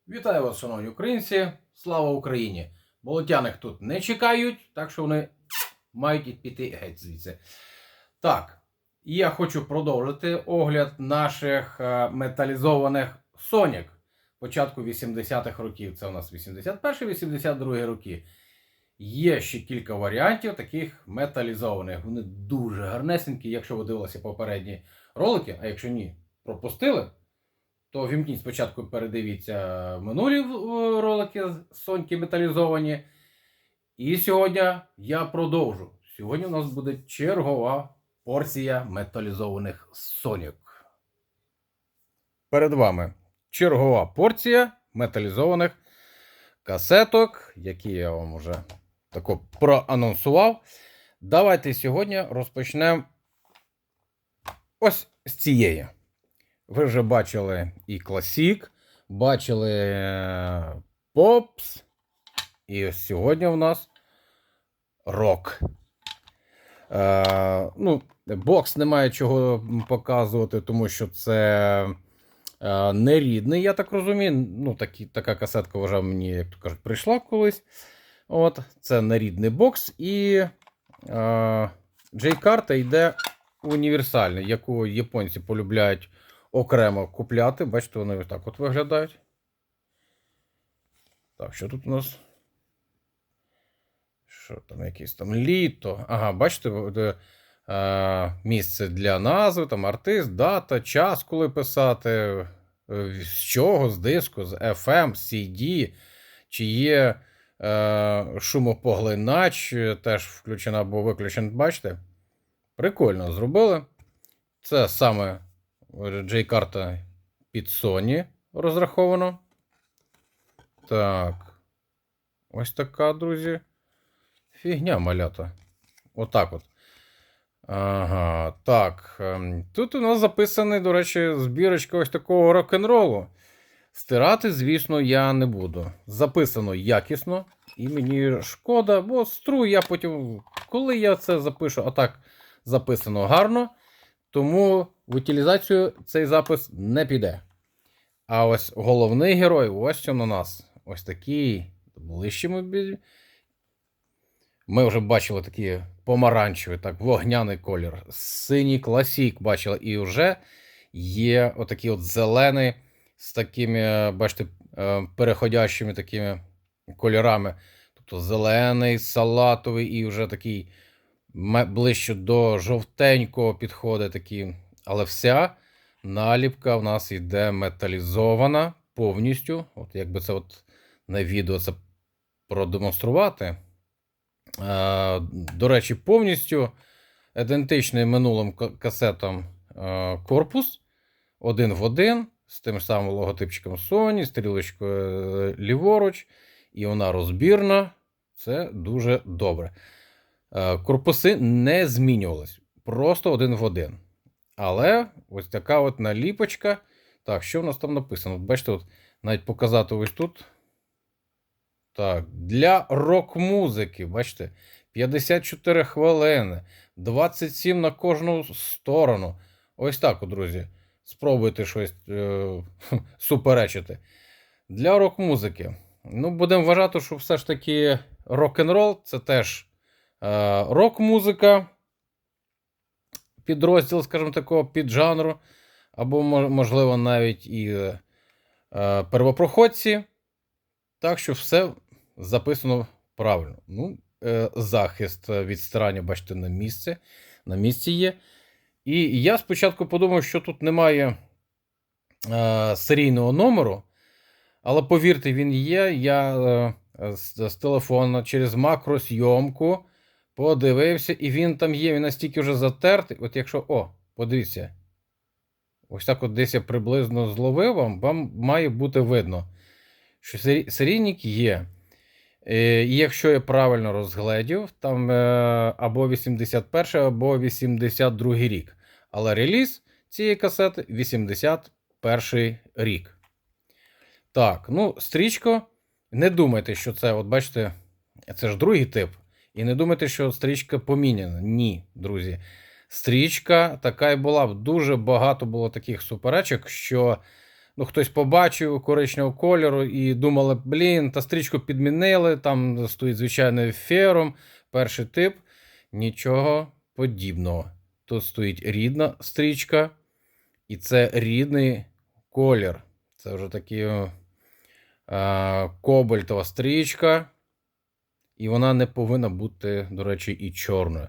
Вітаю вас, шановні українці! Слава Україні! Болотяних тут не чекають, так що вони мають піти геть звідси. Так, і я хочу продовжити огляд наших металізованих Сонік початку 80-х років. Це у нас 81-82 роки. Є ще кілька варіантів таких металізованих. Вони дуже гарнесенькі, якщо ви дивилися попередні ролики, а якщо ні, пропустили, то вімкніть спочатку, передивіться минулі ролики Соньки металізовані. І сьогодні я продовжу. Сьогодні у нас буде чергова порція металізованих Сонік. Перед вами чергова порція металізованих касеток, які я вам вже тако проанонсував. Давайте сьогодні розпочнемо ось з цієї. Ви вже бачили і класік, бачили попс. І ось сьогодні у нас рок. Бокс немає чого показувати, тому що це не рідний, я так розумію. Така касетка вже мені, як то кажуть, прийшла колись. От, це нерідний бокс. І J-карта йде універсальна, яку японці полюбляють окремо купляти. Бачите, вони ось так от виглядають. Так, що тут у нас? Що там, якесь там літо? Ага, бачите, місце для назви, там артист, дата, час, коли писати, з чого, з диску, з FM, з CD, чи є шумопоглинач, теж включено або виключено, бачите? Прикольно зробили. Це саме J-карта під Sony розраховано. Так. Ось така, друзі. Фігня малята. Отак от. Ага, так. Тут у нас записаний, до речі, збірочка ось такого рок-н-ролу. Стирати, звісно, я не буду. Записано якісно. І мені шкода, бо стру я потім, коли я це запишу, а так записано гарно. Тому в утилізацію цей запис не піде. А ось головний герой, ось він у нас. Ось такий. Ближче ми вже бачили такі помаранчеві, так, вогняний колір. Синій класік бачили. І вже є отакий от зелений з такими, бачите, переходящими такими кольорами. Тобто зелений, салатовий і вже такий ближче до жовтенького підходить такий. Але вся наліпка в нас йде металізована повністю. От якби це от на відео це продемонструвати. До речі, повністю ідентичний минулим касетам корпус. Один в один, з тим самим логотипчиком Sony, стрілочкою ліворуч. І вона розбірна. Це дуже добре. Корпуси не змінювались. Просто один в один. Але ось така от наліпочка. Так, що в нас там написано? Бачите, от навіть показати ось тут. Так, для рок-музики, бачите, 54 хвилини, 27 на кожну сторону. Ось так, друзі. Спробуйте щось суперечити. Для рок-музики. Ну, будемо вважати, що все ж таки рок-н-рол це теж рок-музика. Підрозділ, скажімо такого, піджанру. Або, можливо, навіть і первопроходці. Так що все записано правильно. Ну, захист від стирання, бачите, на місці є. І я спочатку подумав, що тут немає серійного номеру, але повірте, він є. Я з телефона через макросйомку подивився, і він там є, він настільки вже затертий. От якщо, подивіться, ось так от десь я приблизно зловив, вам має бути видно, що серійник є. І якщо я правильно розгледів, там або 81 або 82 рік. Але реліз цієї касети 81 рік. Так, ну, стрічка. Не думайте, що це, от бачите, це ж другий тип. І не думайте, що стрічка поміняна. Ні, друзі. Стрічка така і була. Дуже багато було таких суперечок, що ну, хтось побачив коричневого кольору і думали, блін, та стрічку підмінили, там стоїть звичайний ферум, перший тип. Нічого подібного. Тут стоїть рідна стрічка, і це рідний колір. Це вже такі кобальтова стрічка. І вона не повинна бути, до речі, і чорною.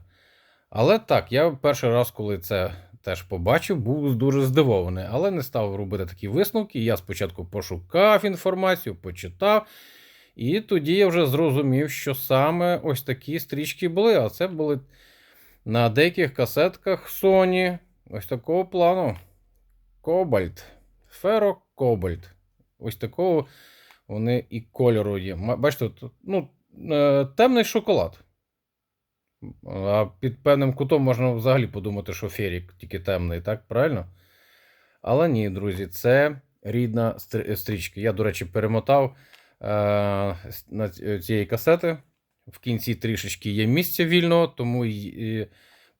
Але так, я перший раз, коли це теж побачив, був дуже здивований. Але не став робити такі висновки. Я спочатку пошукав інформацію, почитав. І тоді я вже зрозумів, що саме ось такі стрічки були. А це були на деяких касетках Sony ось такого плану. Кобальт. Ферокобальт. Ось такого вони і кольору є. Бачите, тут, ну, темний шоколад. А під певним кутом можна взагалі подумати, що ферік тільки темний, так? Правильно? Але ні, друзі, це рідна стрічка. Я, до речі, перемотав на цієї касети. В кінці трішечки є місця вільного, тому і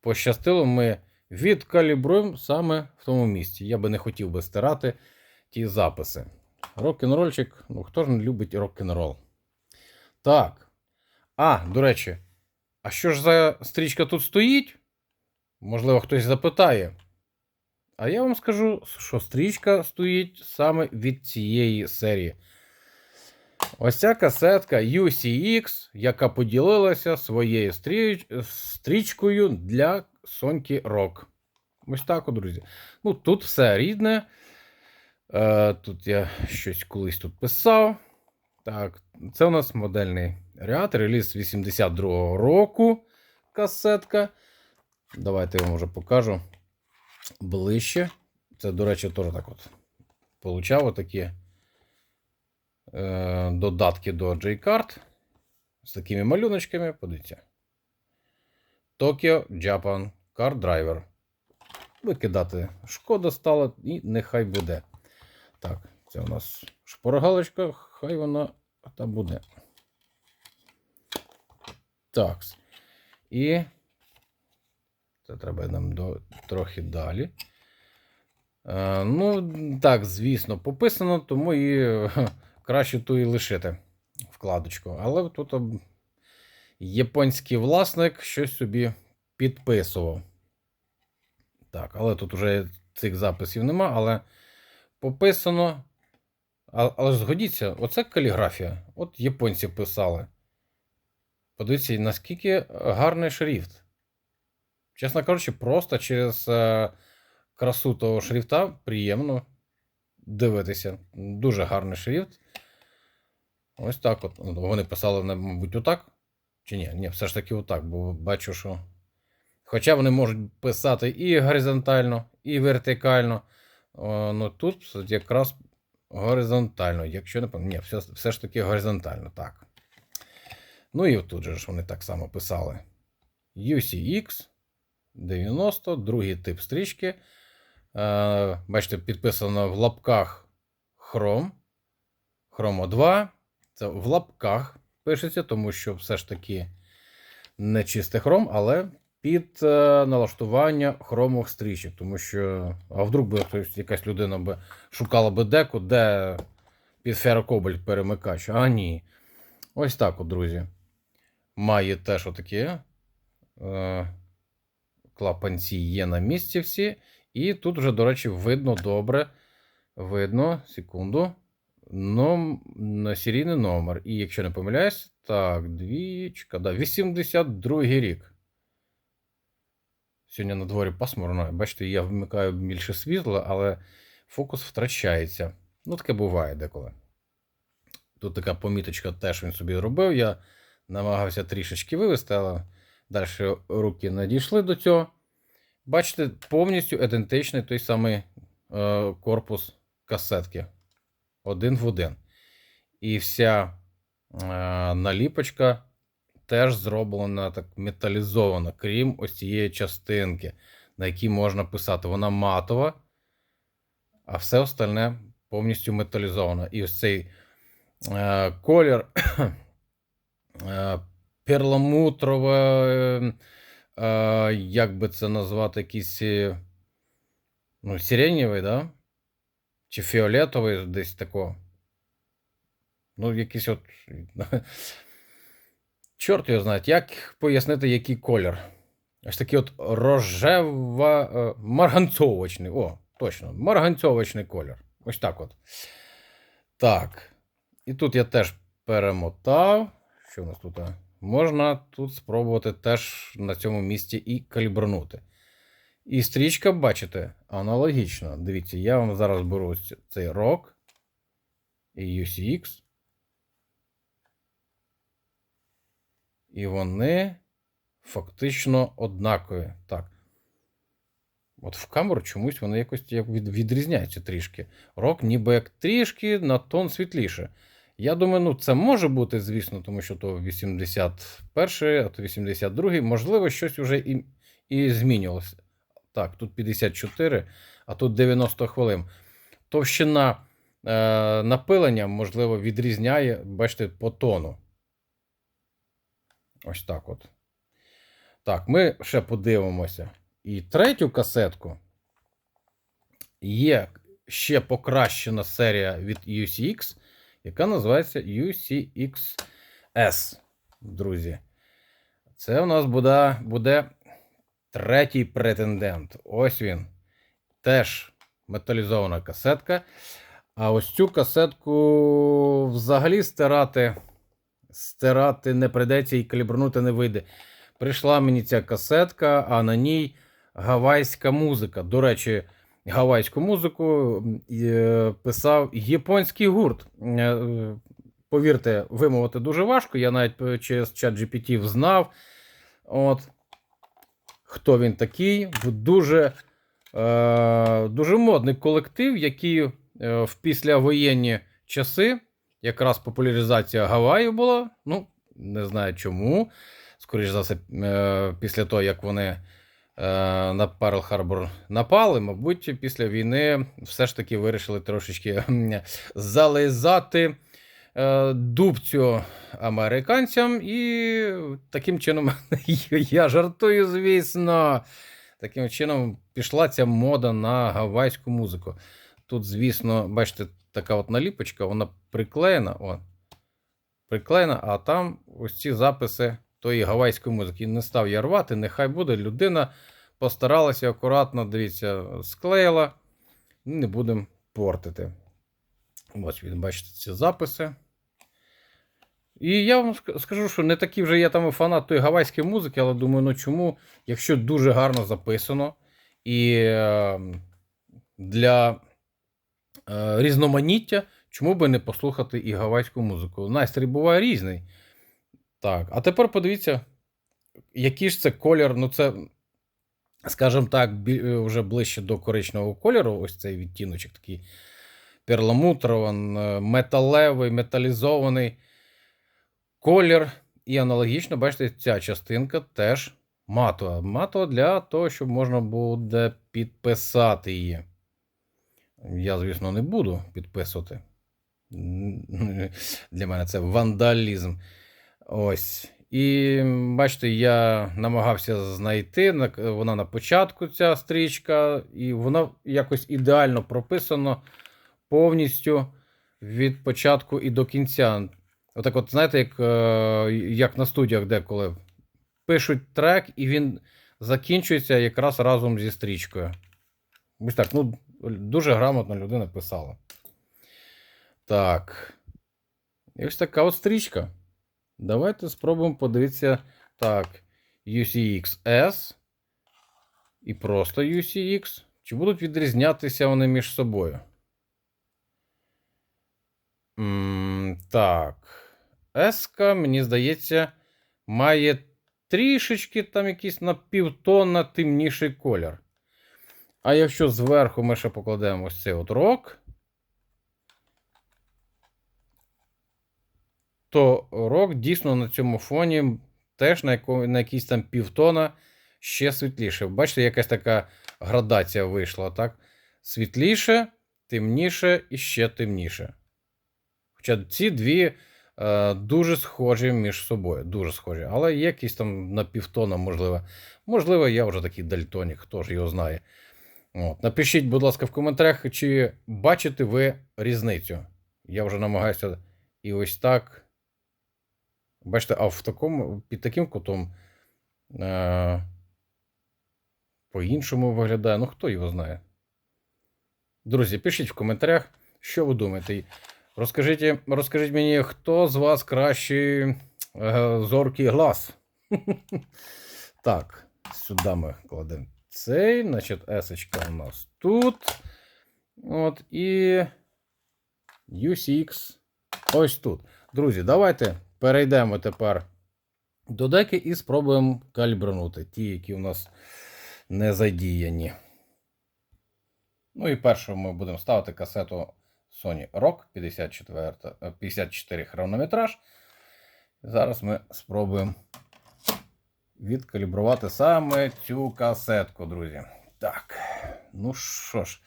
пощастило, ми відкалібруємо саме в тому місці. Я би не хотів би стирати ті записи. Рок-н-рольчик, ну хто ж не любить рок-н-рол? Так. До речі, а що ж за стрічка тут стоїть? Можливо, хтось запитає. А я вам скажу, що стрічка стоїть саме від цієї серії. Ось ця касетка UCX, яка поділилася своєю стрічкою для Sonьки Rock. Ось так, друзі. Ну, тут все рідне. Тут я щось колись тут писав. Так, це у нас модельний ряд, реліз 82-го року касетка. Давайте я вам вже покажу ближче. Це, до речі, теж так от получав отакі додатки до J-Card з такими малюночками. Подивіться. Tokyo Japan Car Driver. Викидати шкода стала і нехай буде. Так, це у нас шпоргалочка, хай вона там буде. Так. І це треба нам трохи далі. Ну, так, звісно, пописано, тому і краще ту і лишити вкладочку. Але тут японський власник щось собі підписував. Так, але тут вже цих записів нема, але пописано. Але ж згодіться, оце каліграфія. От японці писали. Подивіться, наскільки гарний шрифт. Чесно кажучи, просто через красу того шрифта приємно дивитися. Дуже гарний шрифт. Ось так от. Вони писали, мабуть, отак. Чи ні? Ні, все ж таки отак, бо бачу, що. Хоча вони можуть писати і горизонтально, і вертикально. Ну тут якраз горизонтально. Якщо не пам'ятаю, ні, все ж таки горизонтально, так. Ну і тут же ж вони так само писали. UCX 90, другий тип стрічки. Бачите, підписано в лапках Chrome. Chrome 2. Це в лапках пишеться, тому що все ж таки не чистий Chrome, але під налаштування хромових стрічок. Тому що, а вдруг би хтось, якась людина би шукала би деку, де під ферокобальт перемикач. А ні. Ось так от, друзі. Має теж отакі клапанці є на місці всі. І тут вже, до речі, видно добре. Видно, секунду. Серійний номер. І якщо не помиляюсь, так, двічка, да, 82-й рік. Сьогодні на дворі пасмурно. Бачите, я вмикаю більше світла, але фокус втрачається. Ну, таке буває деколи. Тут така поміточка теж він собі робив. Я намагався трішечки вивести, але далі руки не дійшли до цього. Бачите, повністю ідентичний той самий корпус касетки. Один в один. І вся наліпочка теж зроблена так металізована, крім ось цієї частинки, на якій можна писати. Вона матова, а все остальне повністю металізовано. І ось цей колір перламутрове, як би це назвати, якийсь, ну, сиренєвий, да? чи фіолетовий, десь такого. Ну, якийсь от. Чорт його знає, як пояснити, який колір. Ось такий от марганцовочний. О, точно, марганцовочний колір. Ось так от. Так. І тут я теж перемотав. Що у нас тут? Можна тут спробувати теж на цьому місці і калібрнути. І стрічка, бачите, аналогічна. Дивіться, я вам зараз беру цей ROG і UCX. І вони фактично однакові. Так. От в камеру чомусь вони якось відрізняються трішки. ROG ніби як трішки на тон світліше. Я думаю, ну це може бути, звісно, тому що то 81-й, а то 82-й. Можливо, щось вже і змінювалося. Так, тут 54, а тут 90 хвилин. Товщина напилення, можливо, відрізняє, бачите, по тону. Ось так от. Так, ми ще подивимося. І третю касетку. Є ще покращена серія від UCX, яка називається UCX-S, друзі. Це у нас буде третій претендент. Ось він. Теж металізована касетка. А ось цю касетку взагалі стирати не прийдеться і калібрнути не вийде. Прийшла мені ця касетка, а на ній гавайська музика. До речі, гавайську музику писав японський гурт. Повірте, вимовити дуже важко. Я навіть через ChatGPT взнав. От. Хто він такий? Дуже модний колектив, який в післявоєнні часи, якраз популяризація Гаваю була. Ну, не знаю чому. Скоріше за все, після того, як вони на Перл-Харбор напали, мабуть, після війни все ж таки вирішили трошечки зализати дубцю американцям, і таким чином, я жартую, звісно, таким чином пішла ця мода на гавайську музику. Тут, звісно, бачите, така от наліпочка, вона приклеєна, а там ось ці записи тої гавайської музики. Не став я рвати, нехай буде, людина постаралася акуратно, дивіться, склеїла, не будемо портити. Ось він, бачите, ці записи. І я вам скажу, що не такий вже я там фанат тої гавайської музики, але думаю, ну чому, якщо дуже гарно записано, і для різноманіття, чому би не послухати і гавайську музику? Настрій буває різний. Так, а тепер подивіться, який ж це колір, ну це, скажімо так, вже ближче до коричневого кольору, ось цей відтіночок такий перламутровий, металевий, металізований колір. І аналогічно, бачите, ця частинка теж матова. Матова для того, щоб можна буде підписати її. Я, звісно, не буду підписувати. Для мене це вандалізм. Ось. І бачите, я намагався знайти, вона на початку, ця стрічка, і вона якось ідеально прописана повністю від початку і до кінця. Отак от, знаєте, як на студіях деколи пишуть трек, і він закінчується якраз разом зі стрічкою. Ось так, ну, дуже грамотно людина писала. Так. І ось така от стрічка. Давайте спробуємо подивитися. Так, UCX-S і просто UCX. Чи будуть відрізнятися вони між собою? Так. S-ка, мені здається, має трішечки там якийсь на півтона темніший колір. А якщо зверху ми ще покладемо ось цей от ROG, то ROG дійсно на цьому фоні теж на якийсь там півтона ще світліше. Бачите, якась така градація вийшла, так? Світліше, темніше і ще темніше. Хоча ці дві дуже схожі між собою, дуже схожі. Але є якісь там на півтона, можливо. Можливо, я вже такий дальтонік, хто ж його знає. От. Напишіть, будь ласка, в коментарях, чи бачите ви різницю. Я вже намагаюся і ось так. Бачите, а під таким кутом по-іншому виглядає. Ну, хто його знає. Друзі, пишіть в коментарях, що ви думаєте. Розкажіть мені, хто з вас кращий зоркий глаз. Так, сюди ми кладемо цей, значить, S-очка у нас тут. От, і UCX ось тут. Друзі, давайте перейдемо тепер до деки і спробуємо калібрунути ті, які у нас не задіяні. Ну і першою ми будемо ставити касету Sony Rock 54 хронометраж. Зараз ми спробуємо відкалібрувати саме цю касетку, друзі. Так, ну що ж.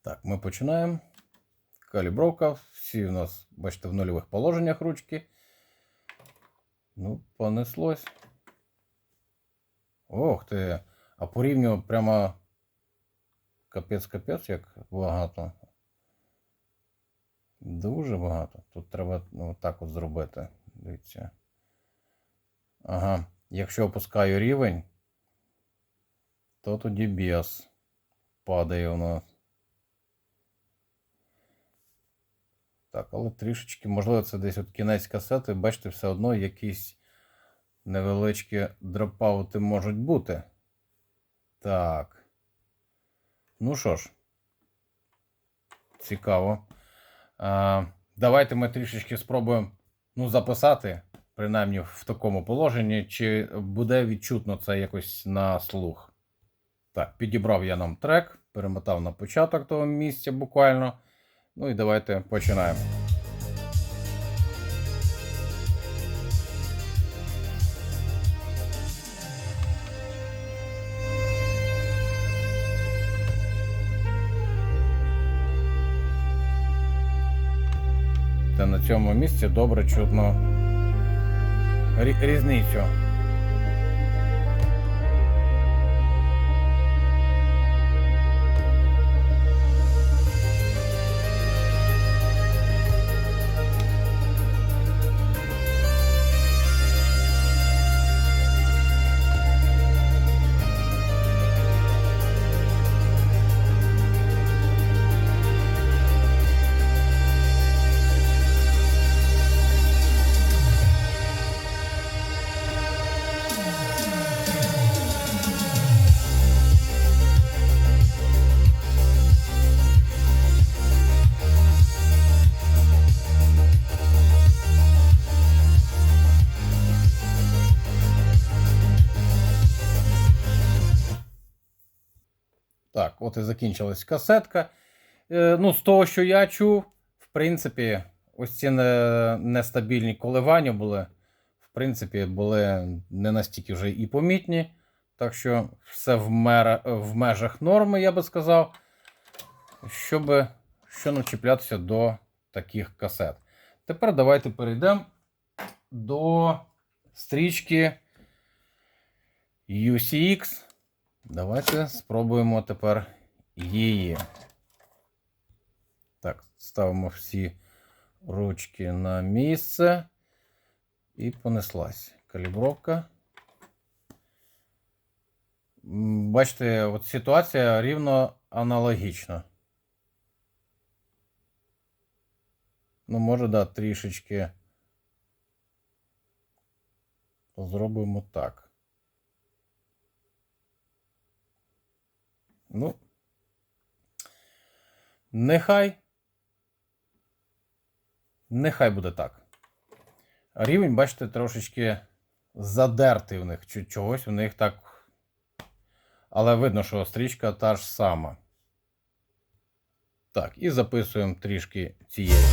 Так, ми починаємо. Калібровка. Всі у нас, бачите, в нульових положеннях ручки. Ну, понеслось. Ох ти. А порівнював прямо капець, як багато. Дуже багато. Тут треба так от зробити. Дивіться. Ага. Якщо опускаю рівень, то тоді біас падає у нас. Так, але трішечки, можливо, це десь от кінець касети, бачите, все одно якісь невеличкі дропаути можуть бути. Так. Ну що ж, цікаво. Давайте ми трішечки спробуємо записати, принаймні в такому положенні, чи буде відчутно це якось на слух. Так, підібрав я нам трек, перемотав на початок того місця буквально. Ну і давайте починаємо. Та на цьому місці добре чутно різницю. Так, от і закінчилась касетка. Ну, з того, що я чув, в принципі, ось ці нестабільні коливання були, в принципі, були не настільки вже і помітні. Так що все в межах норми, я би сказав, щоб не чіплятися до таких касет. Тепер давайте перейдемо до стрічки UCX. Давайте спробуємо тепер її. Так, ставимо всі ручки на місце. І понеслась калібровка. Бачите, от ситуація рівно аналогічна. Ну, може, да, трішечки зробимо так. Ну, нехай буде так. Рівень, бачите, трошечки задертий в них, чогось у них так. Але видно, що стрічка та ж сама. Так, і записуємо трішки цієї.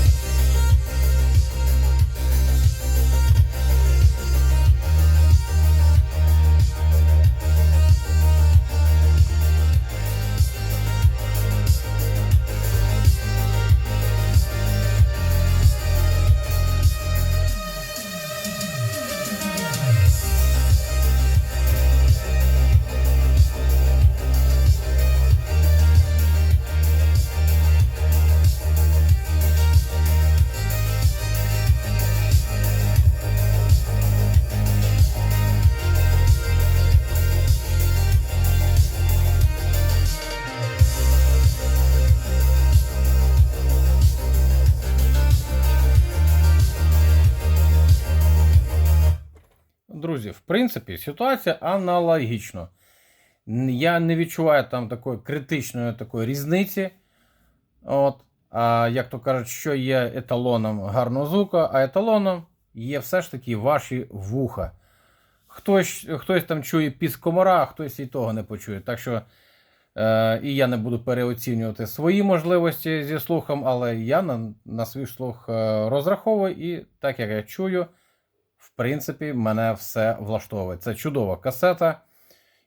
друзі, в принципі, ситуація аналогічна. Я не відчуваю там такої критичної такої різниці. От. А як то кажуть, що є еталоном гарного звука, а еталоном є все ж таки ваші вуха. Хтось там чує піск комара, а хтось і того не почує. Так що і я не буду переоцінювати свої можливості зі слухом, але я на свій слух розраховую, і так як я чую, в принципі, мене все влаштовує. Це чудова касета.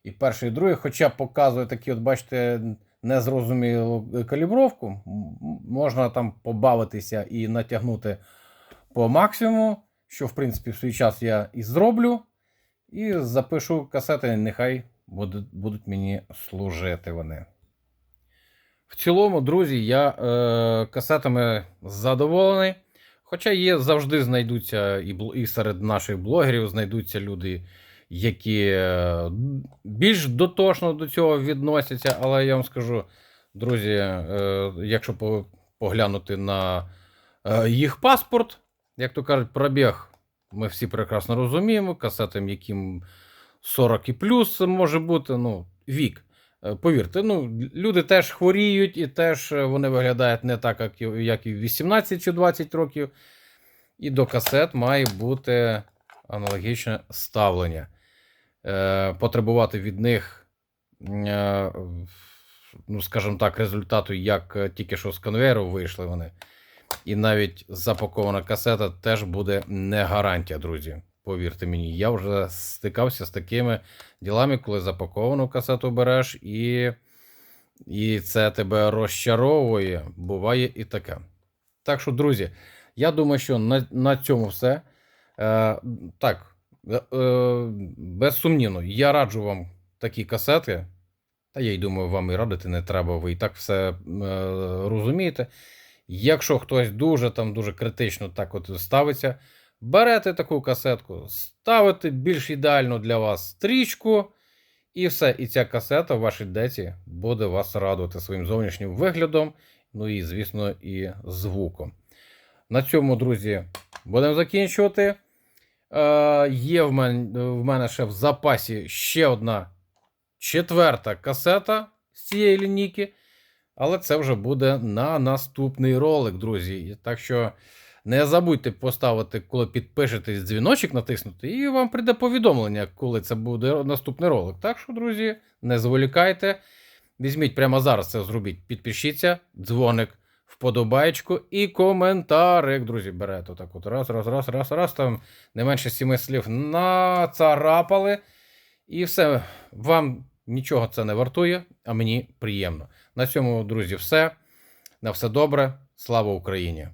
І перший, і другий, хоча показує такі, от бачите, незрозумілу калібровку, можна там побавитися і натягнути по максимуму, що, в принципі, в свій час я і зроблю. І запишу касети, нехай будуть мені служити вони. В цілому, друзі, я касетами задоволений. Хоча завжди знайдуться і серед наших блогерів знайдуться люди, які більш дотошно до цього відносяться. Але я вам скажу, друзі, якщо поглянути на їх паспорт, як то кажуть, пробіг, ми всі прекрасно розуміємо, касетам, яким 40 і плюс може бути, ну, вік. Повірте, ну, люди теж хворіють і теж вони виглядають не так, як і в 18 чи 20 років. І до касет має бути аналогічне ставлення. Потребувати від них, ну, скажімо так, результату, як тільки що з конвейеру вийшли вони. І навіть запакована касета теж буде не гарантія, друзі. Повірте мені, я вже стикався з такими ділами, коли запаковану касету береш, і це тебе розчаровує. Буває і таке. Так що, друзі, я думаю, що на цьому все. Так, безсумнівно, я раджу вам такі касети. Та я й думаю, вам і радити не треба, ви і так все розумієте. Якщо хтось дуже критично так от ставиться, берете таку касетку, ставите більш ідеально для вас стрічку, і все. І ця касета в вашій деці буде вас радувати своїм зовнішнім виглядом, ну і, звісно, і звуком. На цьому, друзі, будемо закінчувати. Є в мене ще в запасі ще одна 4-та касета з цієї лінійки. Але це вже буде на наступний ролик, друзі. Так що не забудьте поставити, коли підпишетесь, дзвіночок натиснути, і вам прийде повідомлення, коли це буде наступний ролик. Так що, друзі, не зволікайте. Візьміть прямо зараз це зробіть. Підпишіться, дзвоник, вподобаєчку і коментарик, друзі. Берете отак от раз, там не менше 7 слів нацарапали. І все, вам нічого це не вартує, а мені приємно. На цьому, друзі, все. На все добре. Слава Україні!